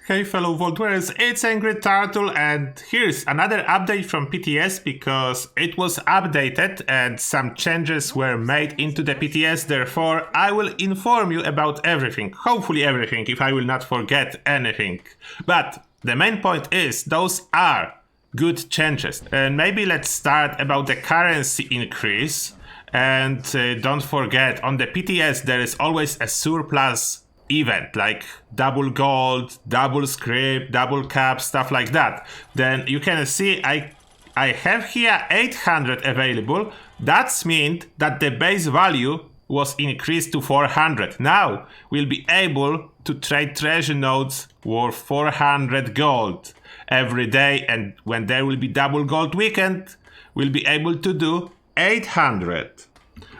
Hey fellow Vault dwellers, it's Angry Turtle, and here's another update from PTS because it was updated and some changes were made into the PTS, therefore I will inform you about everything, hopefully everything, if I will not forget anything. But the main point is, those are good changes. And maybe let's start about the currency increase. And don't forget, on the PTS there is always a surplus event, like double gold, double script, double cap, stuff like that. Then you can see I have here 800 available. That's means that the base value was increased to 400. Now we'll be able to trade treasure nodes worth 400 gold every day, and when there will be double gold weekend, we'll be able to do 800.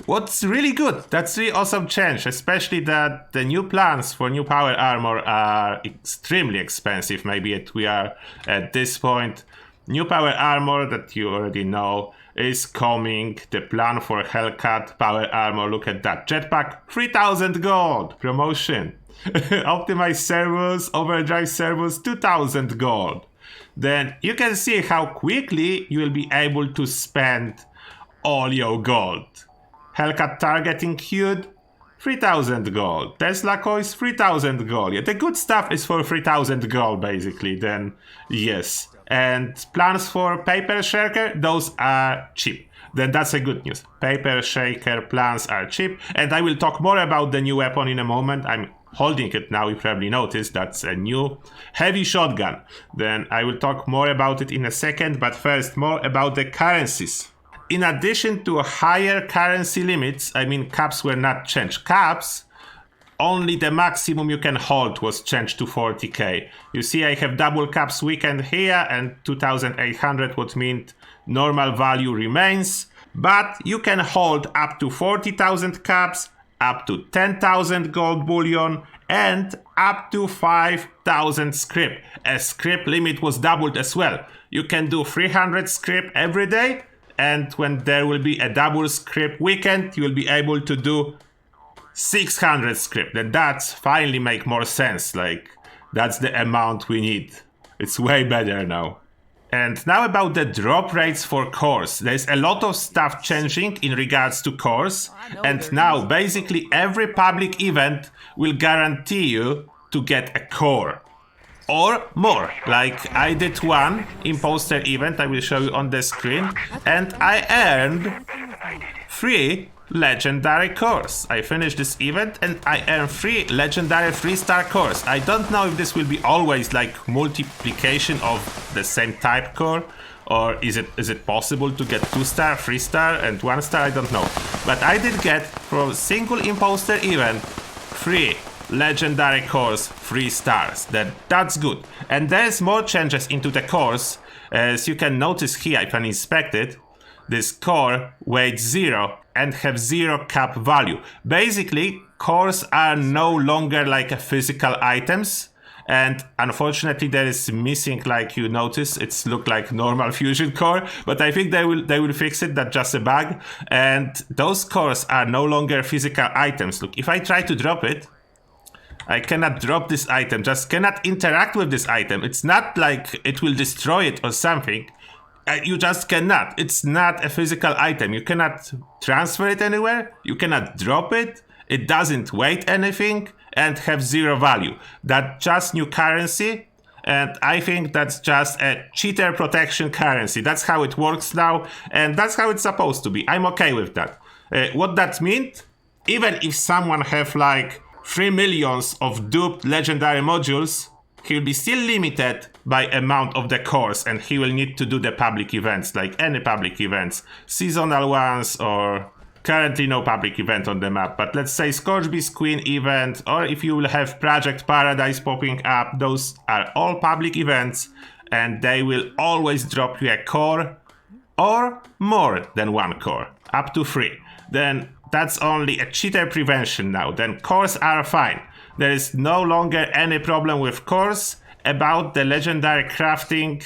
What's really good, that's really awesome change, especially that the new plans for new power armor are extremely expensive. Maybe we are at this point. New power armor that you already know is coming. The plan for Hellcat power armor, look at that. Jetpack, 3000 gold promotion. Optimized servos, overdrive servos, 2000 gold. Then you can see how quickly you will be able to spend all your gold. Hellcat targeting HUD, 3000 gold. Tesla coins, 3000 gold. Yeah, the good stuff is for 3000 gold, basically, then yes. And plans for Paper Shaker, those are cheap. Then that's a good news. Paper Shaker plans are cheap, and I will talk more about the new weapon in a moment. I'm holding it now, you probably noticed, that's a new heavy shotgun. Then I will talk more about it in a second, but first more about the currencies. In addition to higher currency limits, I mean caps were not changed. Caps, only the maximum you can hold was changed to 40k. You see I have double caps weekend here and 2800 would mean normal value remains. But you can hold up to 40,000 caps, up to 10,000 gold bullion and up to 5,000 script. A script limit was doubled as well. You can do 300 script every day. And when there will be a double script weekend, you will be able to do 600 script. And that's finally make more sense. Like, that's the amount we need. It's way better now. And now about the drop rates for CORES. There's a lot of stuff changing in regards to CORES. And now basically every public event will guarantee you to get a core. Or more, like I did one imposter event, I will show you on the screen, and I earned 3 legendary cores. I finished this event and I earned 3 legendary 3-star cores. I don't know if this will be always like multiplication of the same type core, or is it possible to get 2-star, 3-star and 1-star, I don't know. But I did get from single imposter event 3 legendary cores, 3 stars. That's good. And there's more changes into the cores. As you can notice here, I can inspect it. This core weighs 0 and have 0 cap value. Basically, cores are no longer like a physical items. And unfortunately, there is missing, like you notice, it's look like normal fusion core, but I think they will fix it. That's just a bug. And those cores are no longer physical items. Look, if I try to drop it, I cannot drop this item, just cannot interact with this item. It's not like it will destroy it or something. You just cannot. It's not a physical item. You cannot transfer it anywhere. You cannot drop it. It doesn't weigh anything and have 0 value. That's just new currency. And I think that's just a cheater protection currency. That's how it works now. And that's how it's supposed to be. I'm okay with that. What that means, even if someone have like 3 millions of duped legendary modules, he'll be still limited by amount of the cores, and he will need to do the public events, like any public events, seasonal ones, or currently no public event on the map. But let's say Scorchbeast Queen event, or if you will have Project Paradise popping up, those are all public events, and they will always drop you a core, or more than 1 core, up to 3. Then that's only a cheater prevention now. Then cores are fine. There is no longer any problem with cores. About the legendary crafting,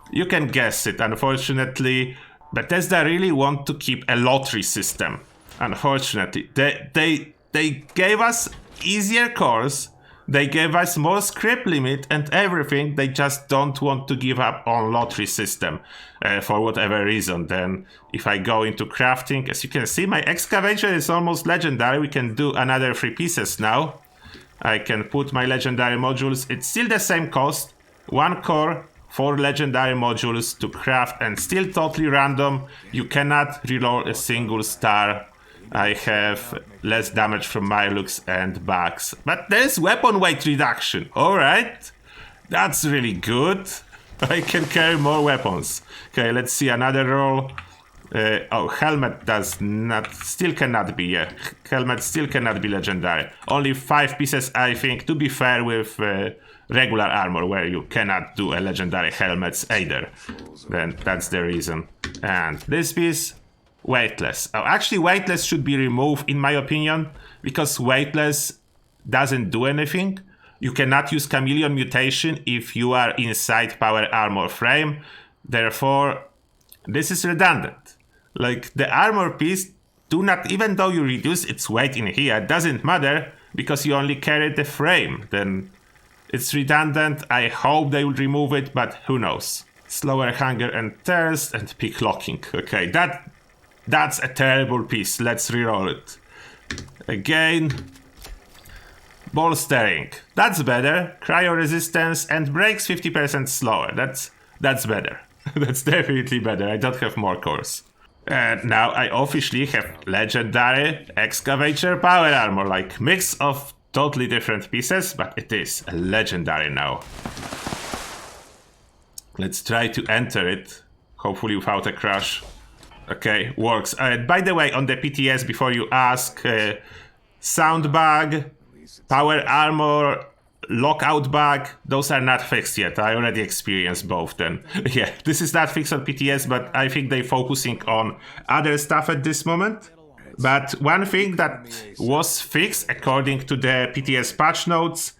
you can guess it, unfortunately. Bethesda really want to keep a lottery system. Unfortunately, they gave us easier cores, They gave us more script limit and everything. They just don't want to give up on lottery system for whatever reason. Then if I go into crafting, as you can see, my excavator is almost legendary. We can do another 3 pieces now. I can put my legendary modules. It's still the same cost. 1 core, 4 legendary modules to craft, and still totally random. You cannot reroll a single star. I have less damage from Mirelux and bugs. But there's weapon weight reduction. Alright. That's really good. I can carry more weapons. Okay, let's see another roll. Helmet still cannot be, Helmet still cannot be legendary. Only 5 pieces, I think, to be fair with regular armor, where you cannot do a legendary helmets either. Then that's the reason. And this piece, weightless. Actually, weightless should be removed, in my opinion, because weightless doesn't do anything. You cannot use chameleon mutation if you are inside power armor frame. Therefore, this is redundant. Like, the armor piece do not, even though you reduce its weight in here, doesn't matter because you only carry the frame. Then it's redundant. I hope they will remove it, but who knows. Slower hunger and thirst and pick locking. Okay, that's a terrible piece. Let's reroll it. Again. Bolstering. That's better. Cryo resistance and breaks 50% slower. That's better. That's definitely better. I don't have more cores. And now I officially have legendary excavator power armor, like mix of totally different pieces, but it is a legendary now. Let's try to enter it, hopefully without a crash. Okay, works. By the way, on the PTS, before you ask, sound bug, power armor, lockout bug, those are not fixed yet. I already experienced both then. Yeah, this is not fixed on PTS, but I think they're focusing on other stuff at this moment. But one thing that was fixed according to the PTS patch notes,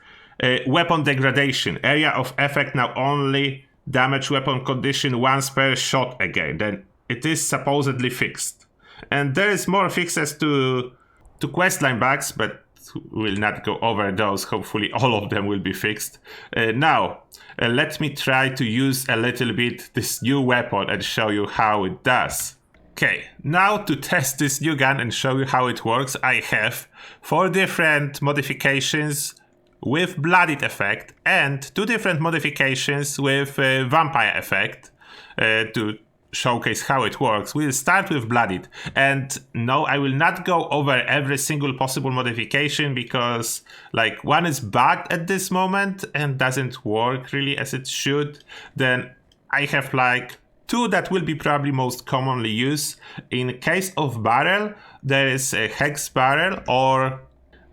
weapon degradation. Area of effect now only damage weapon condition once per shot again. Then it is supposedly fixed. And there is more fixes to questline bugs, but will not go over those. Hopefully all of them will be fixed. Now, let me try to use a little bit this new weapon and show you how it does. Okay, now to test this new gun and show you how it works, I have 4 different modifications with Blooded effect and 2 different modifications with Vampire effect to showcase how it works. We'll start with Blooded, and no, I will not go over every single possible modification because like one is bugged at this moment and doesn't work really as it should. Then I have like 2 that will be probably most commonly used. In case of barrel, there is a hex barrel or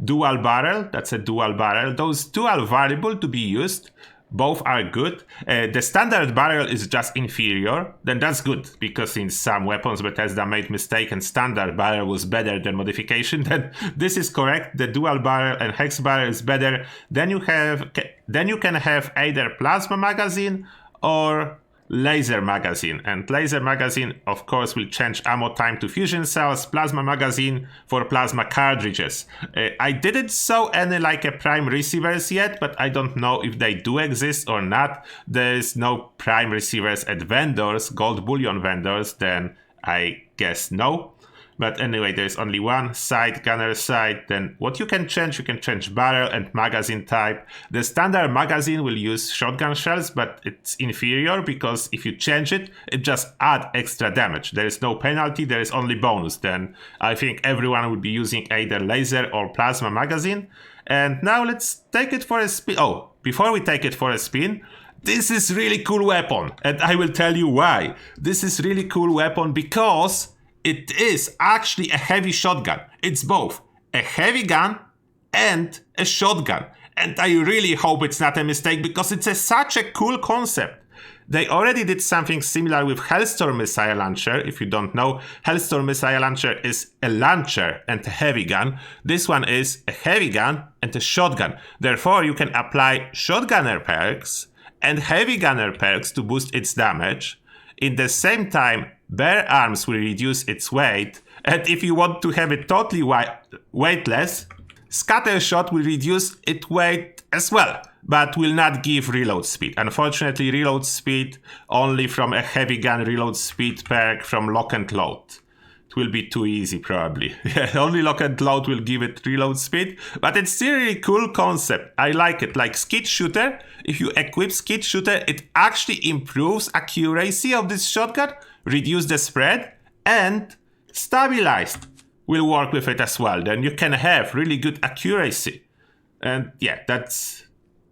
dual barrel. That's a dual barrel. Those 2 are variable to be used. Both are good. The standard barrel is just inferior. Then that's good, because in some weapons Bethesda made mistake and standard barrel was better than modification. Then this is correct. The dual barrel and hex barrel is better. Then you can have either plasma magazine or laser magazine, and laser magazine of course will change ammo time to fusion cells, plasma magazine for plasma cartridges. I didn't saw any like a prime receivers yet, but I don't know if they do exist or not. There's no prime receivers at vendors, gold bullion vendors, then I guess no. But anyway, there's only one sight, gunner sight. Then what you can change barrel and magazine type. The standard magazine will use shotgun shells, but it's inferior because if you change it, it just adds extra damage. There is no penalty, there is only bonus. Then I think everyone will be using either laser or plasma magazine. And now let's take it for a spin. Oh, before we take it for a spin, this is really cool weapon. And I will tell you why. This is really cool weapon because it is actually a heavy shotgun. It's both a heavy gun and a shotgun. And I really hope it's not a mistake because it's such a cool concept. They already did something similar with Hellstorm Missile Launcher. If you don't know, Hellstorm Missile Launcher is a launcher and a heavy gun. This one is a heavy gun and a shotgun. Therefore, you can apply shotgunner perks and heavy gunner perks to boost its damage. In the same time, bare arms will reduce its weight, and if you want to have it totally weightless, Scatter shot will reduce its weight as well, but will not give reload speed. Unfortunately, reload speed only from a heavy gun reload speed perk from lock and load. It will be too easy probably. Only lock and load will give it reload speed, but it's still a really cool concept. I like it. Like skid shooter, if you equip skid shooter, it actually improves accuracy of this shotgun, reduce the spread, and stabilized will work with it as well. Then you can have really good accuracy. And yeah, that's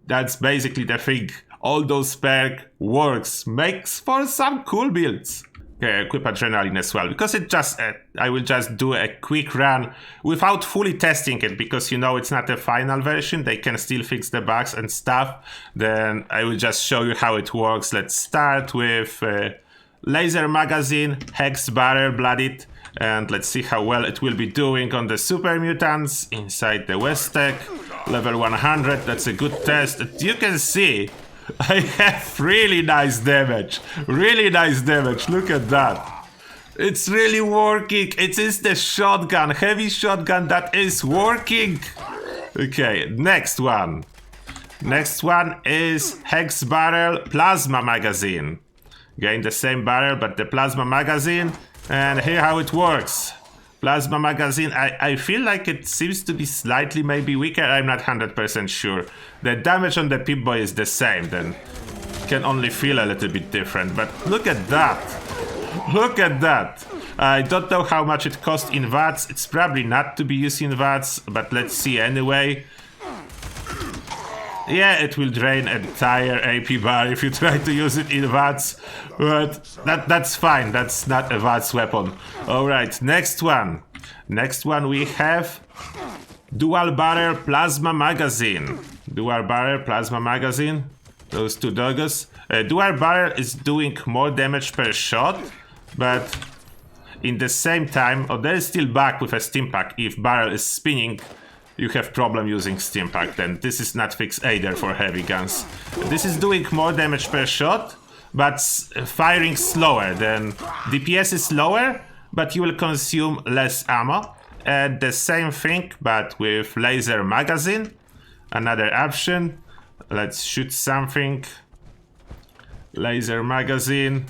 basically the thing. All those perk works, makes for some cool builds. Okay, equip adrenaline as well, because it just I will just do a quick run without fully testing it, because you know it's not a final version. They can still fix the bugs and stuff. Then I will just show you how it works. Let's start with laser magazine, hex barrel, blooded, and let's see how well it will be doing on the super mutants inside the West Tech. Level 100, that's a good test. As you can see, I have really nice damage. Really nice damage, look at that. It's really working. It is the shotgun, heavy shotgun that is working. Okay, next one. Next one is hex barrel, plasma magazine. Again, the same barrel, but the plasma magazine. And here how it works. Plasma magazine, I feel like it seems to be slightly maybe weaker. I'm not 100% sure. The damage on the Pip-Boy is the same, then can only feel a little bit different. But look at that. Look at that. I don't know how much it costs in watts. It's probably not to be used in watts, but let's see anyway. Yeah, it will drain entire AP bar if you try to use it in watts, but that's fine. That's not a watts weapon. All right, next one. Next one we have dual barrel plasma magazine. Dual barrel plasma magazine. Those two doggos. Dual barrel is doing more damage per shot, but in the same time, there is still bug with a stim pack. If barrel is spinning, you have problem using stim pack, then this is not fixed either for heavy guns. This is doing more damage per shot, but firing slower. Then DPS is lower, but you will consume less ammo. And the same thing, but with laser magazine. Another option. Let's shoot something. Laser magazine.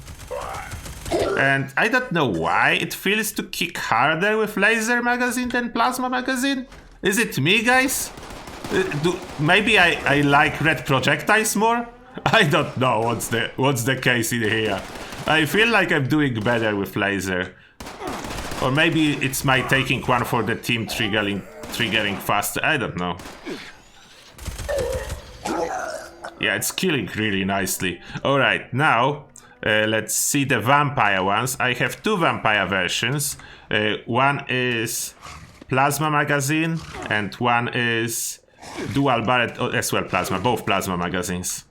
And I don't know why it feels to kick harder with laser magazine than plasma magazine. Is it me, guys? Maybe I like red projectiles more? I don't know what's the case in here. I feel like I'm doing better with laser. Or maybe it's my taking one for the team triggering faster. I don't know. Yeah, it's killing really nicely. Alright, now let's see the vampire ones. I have two vampire versions. One is plasma magazine, and one is dual barrel as well, plasma, both plasma magazines.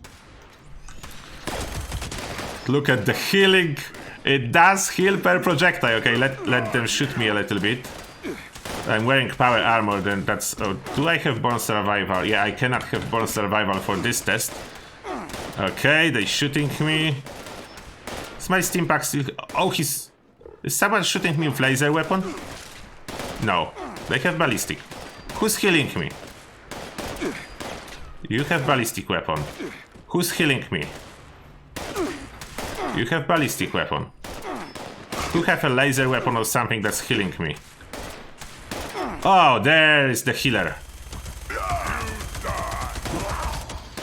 Look at the healing. It does heal per projectile. Okay, let them shoot me a little bit. I'm wearing power armor, then that's... Oh, do I have born survival? Yeah, I cannot have born survival for this test. Okay, they're shooting me. Is my stim pack still... Oh, is someone shooting me with laser weapon? No. They have ballistic. Who's healing me? You have ballistic weapon. Who's healing me? You have ballistic weapon. Who have a laser weapon or something that's healing me? Oh, there is the healer.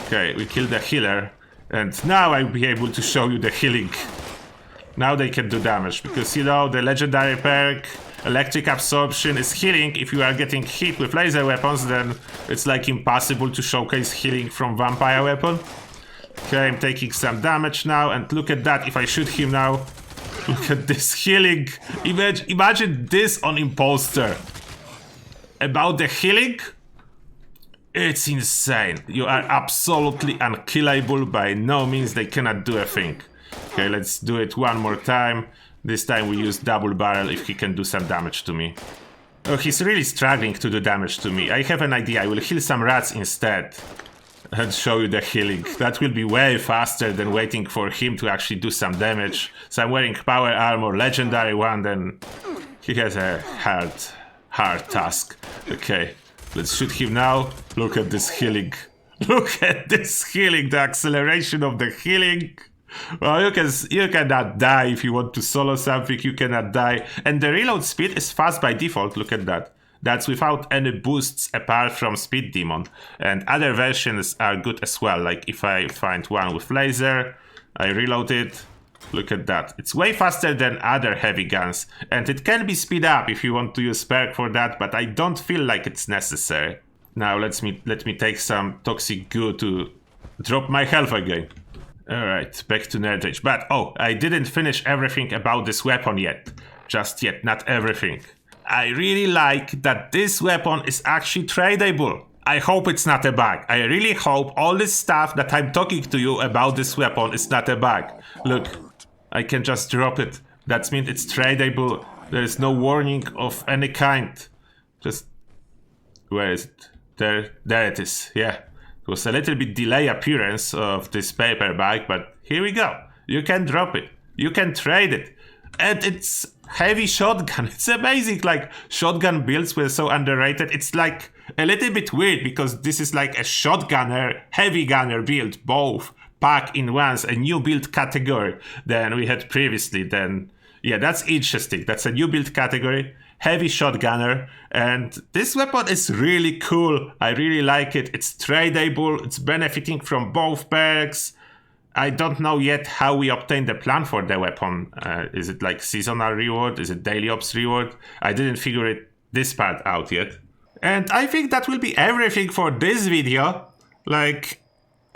Okay, we killed the healer. And now I'll be able to show you the healing. Now they can do damage, because you know the legendary perk electric absorption is healing. If you are getting hit with laser weapons, then it's like impossible to showcase healing from vampire weapon. Okay, I'm taking some damage now, and look at that. If I shoot him now, look at this healing. Imagine this on imposter. About the healing, it's insane. You are absolutely unkillable. By no means they cannot do a thing. Okay, let's do it one more time. This time we use double barrel if he can do some damage to me. Oh, he's really struggling to do damage to me. I have an idea. I will heal some rats instead and show you the healing. That will be way faster than waiting for him to actually do some damage. So I'm wearing power armor, legendary one, then he has a hard task. Okay, Let's shoot him now. Look at this healing. Look at this healing, the acceleration of the healing. Well, you cannot die if you want to solo something, you cannot die. And the reload speed is fast by default, look at that. That's without any boosts apart from Speed Demon. And other versions are good as well, like if I find one with laser, I reload it. Look at that. It's way faster than other heavy guns. And it can be speed up if you want to use perk for that, but I don't feel like it's necessary. Now let me take some toxic goo to drop my health again. Alright, back to Nerd Rage. But oh, I didn't finish everything about this weapon yet. Just yet, not everything. I really like that this weapon is actually tradable. I hope it's not a bug. I really hope all this stuff that I'm talking to you about this weapon is not a bug. Look, I can just drop it. That means it's tradable. There is no warning of any kind. Just... where is it? There it is, yeah. It was a little bit delay appearance of this paper bag, but here we go. You can drop it. You can trade it. And it's heavy shotgun. It's amazing, like shotgun builds were so underrated. It's like a little bit weird because this is like a shotgunner, heavy gunner build, both pack in once, a new build category than we had previously. Then yeah, that's interesting. That's a new build category, heavy shotgunner, and this weapon is really cool. I really like it. It's tradable. It's benefiting from both perks. I don't know yet how we obtain the plan for the weapon. Is it like seasonal reward? Is it daily ops reward? I didn't figure this part out yet. And I think that will be everything for this video. Like,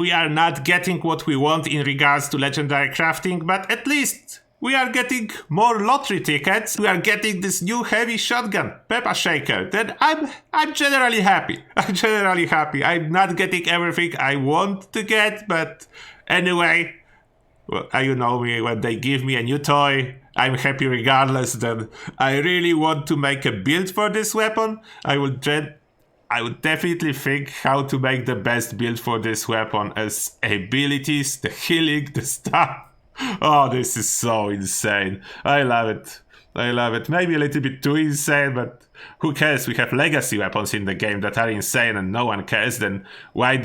we are not getting what we want in regards to legendary crafting, but at least we are getting more lottery tickets. We are getting this new heavy shotgun, Peppa Shaker. Then I'm generally happy. I'm generally happy. I'm not getting everything I want to get, but anyway, well, you know me, when they give me a new toy, I'm happy regardless. Then I really want to make a build for this weapon. I would definitely think how to make the best build for this weapon as abilities, the healing, the stuff. Oh, this is so insane. I love it. I love it. Maybe a little bit too insane, but who cares? We have legacy weapons in the game that are insane and no one cares. Then why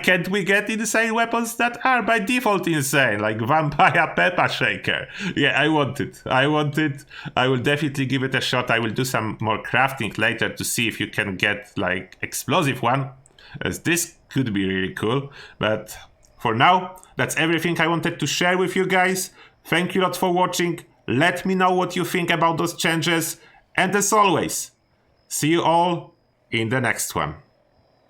can't we get insane weapons that are by default insane? Like Vampire Peppa Shaker. Yeah, I want it. I want it. I will definitely give it a shot. I will do some more crafting later to see if you can get like explosive one, as this could be really cool. But for now, that's everything I wanted to share with you guys. Thank you a lot for watching. Let me know what you think about those changes. And as always, see you all in the next one.